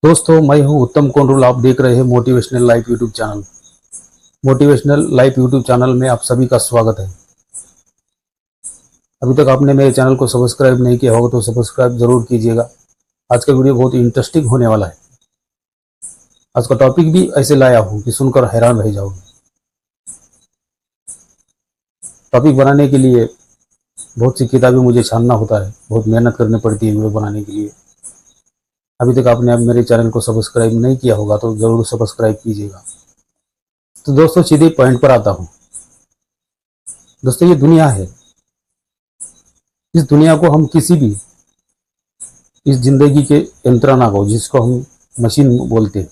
दोस्तों, मैं हूं उत्तम कोंडुल। आप देख रहे हैं motivational life YouTube channel. Motivational life YouTube channel में आप सभी का स्वागत है। अभी तक आपने मेरे चैनल को सब्सक्राइब नहीं किया होगा तो सब्सक्राइब जरूर कीजिएगा। आज का वीडियो बहुत इंटरेस्टिंग होने वाला है। आज का टॉपिक भी ऐसे लाया हूं कि सुनकर हैरान रह जाओगे। टॉपिक बनाने के लिए बहुत सी किताबें मुझे छानना होता है, बहुत मेहनत करनी पड़ती है वीडियो बनाने के लिए। अभी तक आपने अब मेरे चैनल को सब्सक्राइब नहीं किया होगा तो जरूर सब्सक्राइब कीजिएगा। तो दोस्तों, सीधे पॉइंट पर आता हूँ। दोस्तों, ये दुनिया है। इस दुनिया को हम किसी भी, इस जिंदगी के यंत्रणा को, जिसको हम मशीन बोलते हैं,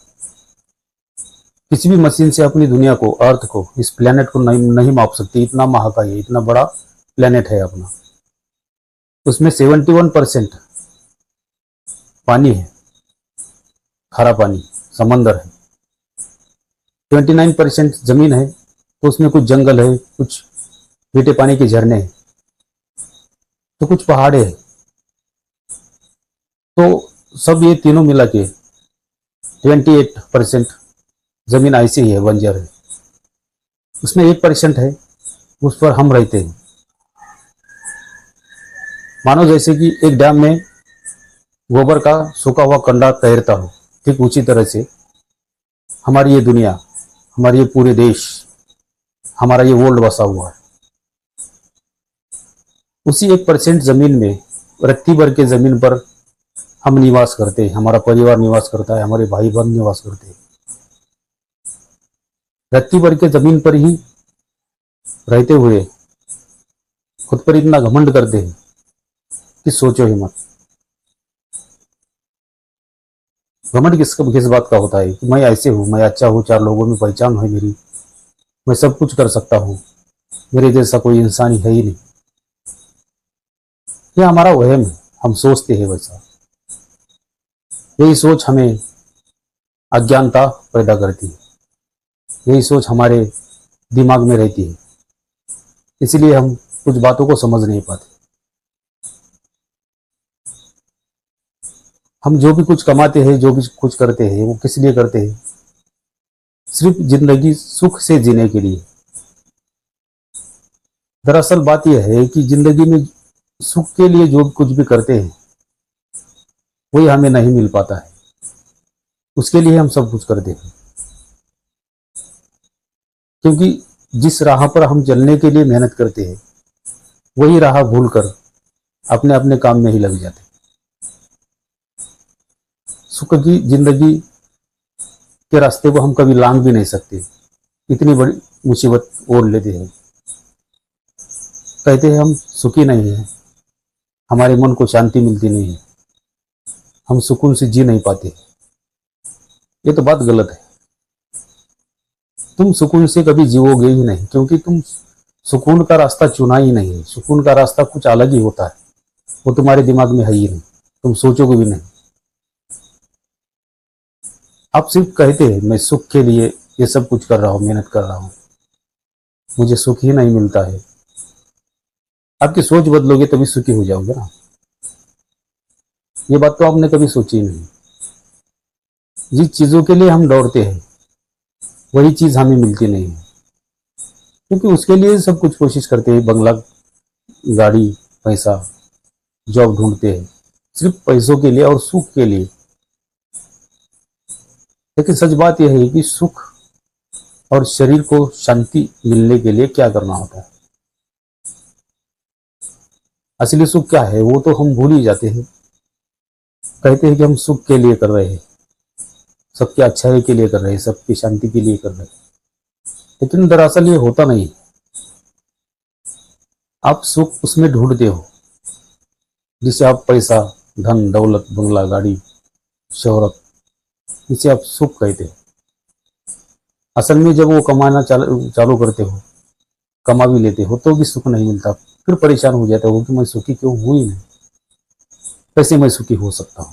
किसी भी मशीन से अपनी दुनिया को, अर्थ को, इस प्लेनेट को नहीं माप सकती। इतना महाकाय है, इतना बड़ा प्लेनेट है अपना। उसमें 71% पानी है, खारा पानी, समंदर है। 29% जमीन है, तो उसमें कुछ जंगल है, कुछ मीठे पानी के झरने हैं, तो कुछ पहाड़े हैं। तो सब ये तीनों मिला के 28% जमीन ऐसी ही है, बंजर है। उसमें 1% है, उस पर हम रहते हैं। मानो जैसे कि एक डैम में गोबर का सूखा हुआ कंडा तैरता हो, ठीक उसी तरह से हमारी ये दुनिया, हमारे ये पूरे देश, हमारा ये वर्ल्ड बसा हुआ है। उसी 1% जमीन में, रत्ती भर के जमीन पर हम निवास करते हैं, हमारा परिवार निवास करता है, हमारे भाई बहन निवास करते हैं। रत्ती भर के जमीन पर ही रहते हुए खुद पर इतना घमंड करते हैं कि सोचो ही मत। घमंड किस बात का होता है कि मैं ऐसे हूं, मैं अच्छा हूं, 4 लोगों में पहचान है मेरी, मैं सब कुछ कर सकता हूं, मेरे जैसा कोई इंसान ही है ही नहीं। ये हमारा वहम है, हम सोचते हैं वैसा। यही सोच हमें अज्ञानता पैदा करती है, यही सोच हमारे दिमाग में रहती है। इसलिए हम कुछ बातों को समझ नहीं पाते। हम जो भी कुछ कमाते हैं, जो भी कुछ करते हैं, वो किस लिए करते हैं? सिर्फ जिंदगी सुख से जीने के लिए। दरअसल बात यह है कि जिंदगी में सुख के लिए जो कुछ भी करते हैं वही हमें नहीं मिल पाता है। उसके लिए हम सब कुछ करते हैं, क्योंकि जिस राह पर हम चलने के लिए मेहनत करते हैं वही राह भूलकर अपने अपने काम में ही लग जाते हैं। सुख की जिंदगी के रास्ते को हम कभी लांग भी नहीं सकते, इतनी बड़ी मुसीबत ओढ़ लेते हैं। कहते हैं हम सुखी नहीं है, हमारे मन को शांति मिलती नहीं है, हम सुकून से जी नहीं पाते। ये तो बात गलत है। तुम सुकून से कभी जीवोगे ही नहीं, क्योंकि तुम सुकून का रास्ता चुना ही नहीं है। सुकून का रास्ता कुछ अलग ही होता है, वो तुम्हारे दिमाग में है ही नहीं, तुम सोचोगे भी नहीं। आप सिर्फ कहते हैं मैं सुख के लिए ये सब कुछ कर रहा हूं, मेहनत कर रहा हूं, मुझे सुख ही नहीं मिलता है। आपकी सोच बदलोगे तभी सुखी हो जाओगे ना। ये बात तो आपने कभी सोची नहीं। जिस चीजों के लिए हम दौड़ते हैं वही चीज हमें मिलती नहीं है, क्योंकि उसके लिए सब कुछ कोशिश करते हैं। बंगला, गाड़ी, पैसा, जॉब ढूंढते हैं सिर्फ पैसों के लिए और सुख के लिए। लेकिन सच बात यह है कि सुख और शरीर को शांति मिलने के लिए क्या करना होता है। असली सुख क्या है वो तो हम भूल ही जाते हैं। कहते हैं कि हम सुख के लिए कर रहे हैं, सबकी अच्छाई के लिए कर रहे हैं, सबकी शांति के लिए कर रहे हैं, लेकिन दरअसल ये होता नहीं। आप सुख उसमें ढूंढते हो जिसे आप पैसा, धन, दौलत, बंगला, गाड़ी, शोहरत, इसे आप सुख कहते हैं। असल में जब वो कमाना चालू करते हो, कमा भी लेते हो, तो भी सुख नहीं मिलता। फिर परेशान हो जाते हो कि मैं सुखी क्यों हूं ही नहीं, कैसे मैं सुखी हो सकता हूं।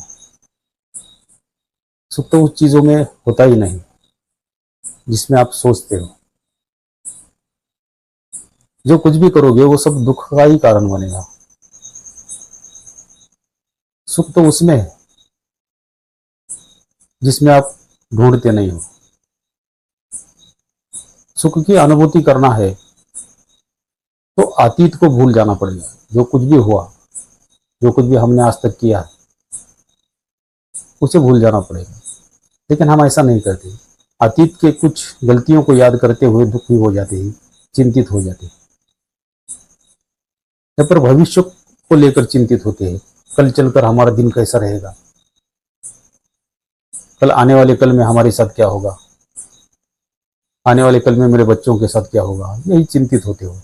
सुख तो उस चीजों में होता ही नहीं जिसमें आप सोचते हो। जो कुछ भी करोगे वो सब दुख का ही कारण बनेगा। सुख तो उसमें है जिसमें आप ढूंढते नहीं हो। सुख की अनुभूति करना है तो अतीत को भूल जाना पड़ेगा। जो कुछ भी हुआ, जो कुछ भी हमने आज तक किया, उसे भूल जाना पड़ेगा। लेकिन हम ऐसा नहीं करते। अतीत के कुछ गलतियों को याद करते हुए दुखी हो जाते हैं, चिंतित हो जाते हैं, या पर भविष्य को लेकर चिंतित होते हैं। कल चलकर हमारा दिन कैसा रहेगा, कल आने वाले कल में हमारे साथ क्या होगा, आने वाले कल में मेरे बच्चों के साथ क्या होगा, यही चिंतित होते हो।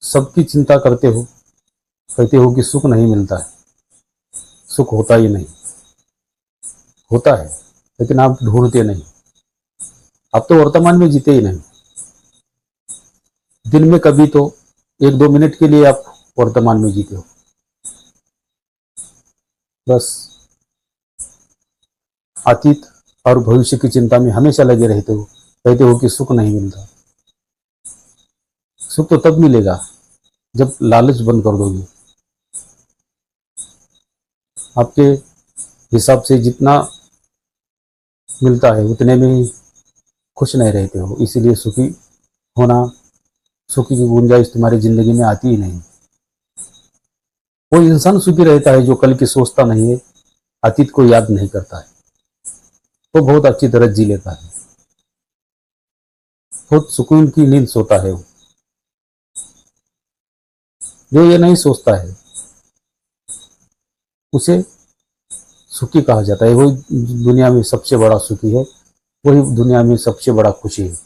सबकी चिंता करते हो, कहते हो कि सुख नहीं मिलता है, सुख होता ही नहीं। होता है लेकिन आप ढूंढते नहीं। आप तो वर्तमान में जीते ही नहीं। दिन में कभी तो 1-2 मिनट के लिए आप वर्तमान में जीते हो, बस अतीत और भविष्य की चिंता में हमेशा लगे रहते हो। कहते हो कि सुख नहीं मिलता। सुख तो तब मिलेगा जब लालच बंद कर दोगे। आपके हिसाब से जितना मिलता है उतने में ही खुश नहीं रहते हो, इसीलिए सुखी होना, सुखी की गुंजाइश तुम्हारी जिंदगी में आती ही नहीं। वो इंसान सुखी रहता है जो कल की सोचता नहीं है, अतीत को याद नहीं करता है। वो बहुत अच्छी तरह जी लेता है, बहुत सुकून की नींद सोता है। वो जो ये नहीं सोचता है उसे सुखी कहा जाता है। वही दुनिया में सबसे बड़ा सुखी है, वही दुनिया में सबसे बड़ा खुशी है।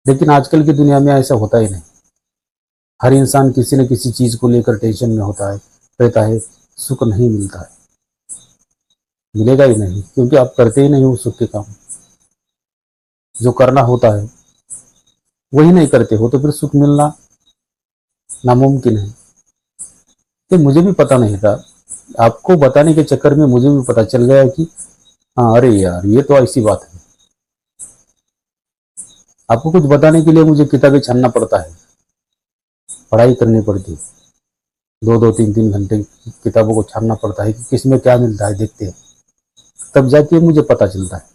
लेकिन आजकल की दुनिया में ऐसा होता ही नहीं। हर इंसान किसी न किसी चीज को लेकर टेंशन में होता है, रहता है। सुख नहीं मिलता है, मिलेगा ही नहीं, क्योंकि आप करते ही नहीं हो सुख के काम। जो करना होता है वही नहीं करते हो, तो फिर सुख मिलना नामुमकिन है। तो मुझे भी पता नहीं था, आपको बताने के चक्कर में मुझे भी पता चल गया कि हाँ, अरे यार ये तो ऐसी बात है। आपको कुछ बताने के लिए मुझे किताबें छानना पड़ता है, पढ़ाई करनी पड़ती है, 2-2 3-3 घंटे किताबों को छानना पड़ता है कि किसमें क्या मिलता है, देखते हैं, तब जाके मुझे पता चलता है।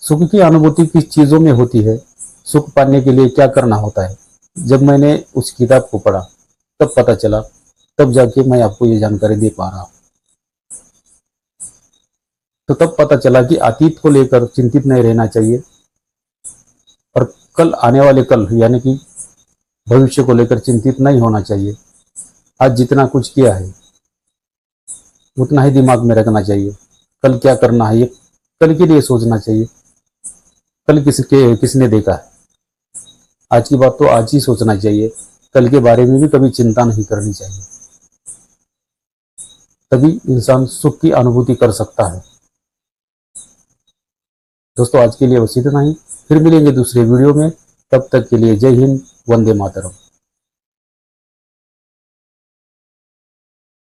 सुख की अनुभूति किस चीजों में होती है, सुख पाने के लिए क्या करना होता है, जब मैंने उस किताब को पढ़ा तब पता चला, तब जाके मैं आपको ये जानकारी दे पा रहा हूँ। तो तब पता चला कि अतीत को लेकर चिंतित नहीं रहना चाहिए, और कल आने वाले कल यानी कि भविष्य को लेकर चिंतित नहीं होना चाहिए। आज जितना कुछ किया है उतना ही दिमाग में रखना चाहिए। कल क्या करना है ये कल के लिए सोचना चाहिए। कल किसने देखा है, आज की बात तो आज ही सोचना चाहिए। कल के बारे में भी कभी चिंता नहीं करनी चाहिए, तभी इंसान सुख की अनुभूति कर सकता है। दोस्तों आज के लिए बस इतना ही, फिर मिलेंगे दूसरे वीडियो में। तब तक के लिए जय हिंद, वंदे मातरम।